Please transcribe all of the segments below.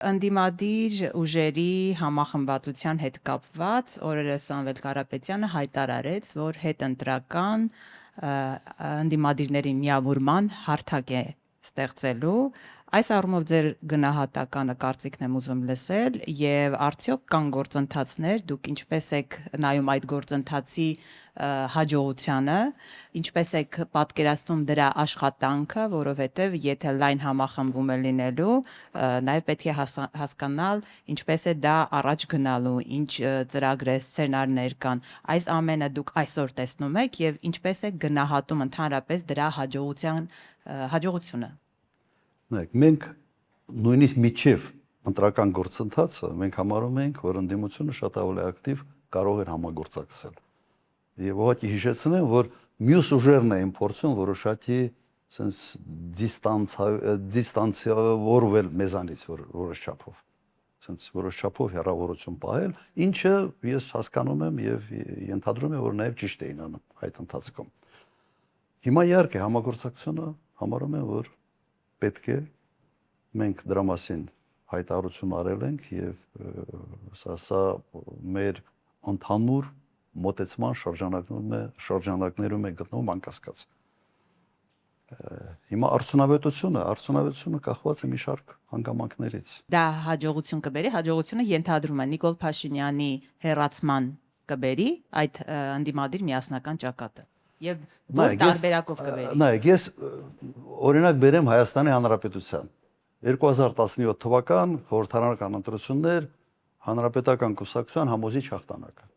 Ընդդիմադիր ուժերի համախմբվածության հետ կապված օրերս Սամվել Կարապետյանը հայտարարեց, որ հետընտրական ընդդիմադիրների միավորման հարթակ է ստեղծելու։ Այս առումով ձեր գնահատականը կարծիքն եմ ուզում լսել եւ արդյոք կան գործընթացներ, դուք ինչպես եք նայում այդ գործընթացի հաջողությանը, ինչպես եք պատկերացնում դրա աշխատանքը, որովհետեւ եթե լայն համախմբում է լինելու, նաեւ պետք է հասկանալ ինչպես է դա առաջ գնալու, ինչ ծրագրեր, սցենարներ կան։ Այս ամենը դուք այսօր տեսնում եք եւ ինչպես եք գնահատում ընդհանրապես դրա հաջողությունը։ Նայեք, մենք նույնիսկ միջև ընտրական գործընթացը մենք համարում ենք, որ ընդդիմությունը շատ ավելի ակտիվ կարող էր համագործակցել։ Եվ ուղղակի հիշեցնեմ, որ մյուս ուժերն էին փորձում որոշակի sense դիստանցիավորվել մեզանից որոշ չափով։ Sense որոշ չափով հեռավորություն պահել, ինչը ես հասկանում եմ եւ ենթադրում եմ, որ նաեւ ճիշտ էին անում այդ ընթացքում։ Հիմա իհարկե համագործակցությունը համարում եմ, որ պետք է մենք դրա մասին հայտարարություն արել ենք եւ սա մեր ընդհանուր մոտեցման շրջանակներում է գտնվում անկասկած։ Հիմա արդյունավետությունը կախված է մի շարք հանգամանքներից։ Դա հաջողություն կբերի, հաջողությունը ենթադրում է Նիկոլ Փաշինյանի հեռացման կբերի այդ ընդդիմադիր միասնական ճակատը։ Եվ որ տարբերակով կբերի։ Նայեք, ես օրինակ բերեմ Հայաստանի Հանրապետության 2017 թվական խորհրդարանական ընտրություններ հանրապետական կուսակցության համոզիչ հաղթանակը։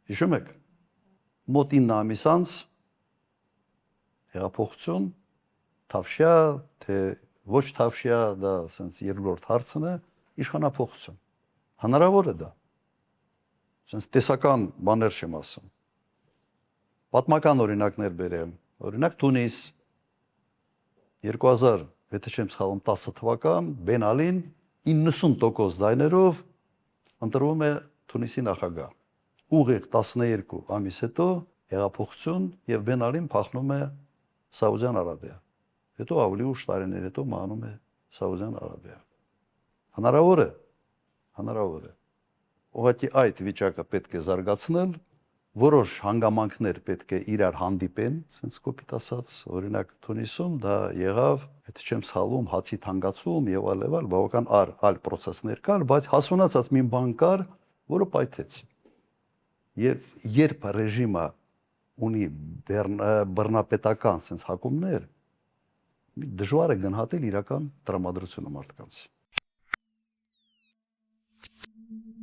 Հիշում եք։ Մոտ 9 ամիս անց հեղափոխություն, թավշյա, թե ոչ թավշյա, դա ասենց երկրորդ հարցն է, իշխանափոխություն։ Հնարավոր է դա։ Ասենց տեսական բաներ չեմ ասում։ Պատմական օրինակներ բերեմ, օրինակ Թունիս 2000, եթե չեմ սխալվում 10 թվական Ben Ali-ն 90% ձայներով ընտրվում է Թունիսի նախագահ։ Ուղիղ 12 ամիս հետո հեղափոխություն եւ Ben Ali-ն փախնում է Սաուդյան Արաբիա։ Հետո ավելի ուշ տարիներ հետո մահանում է Սաուդյան Արաբիա։ Հնարավոր է։ Հնարավոր է։ Ուղղակի այդ վիճակը պետք է զարգացնել, որոշ հանգամանքներ պետք է իրար հանդիպեն, ասենց կոպիտ ասած, օրինակ Թունիսում դա եղավ, եթե չեմ սխալվում, հացի թանկացում եւ այլ բավական այլ process-ներ կար, բայց հասունացած մի բան կար, որը պայթեց։ Եվ երբ ռեժիմը ունի բռնապետական ասենց հակումներ, դժվար է գնահատել իրական տրամադրությունը մարդկանց։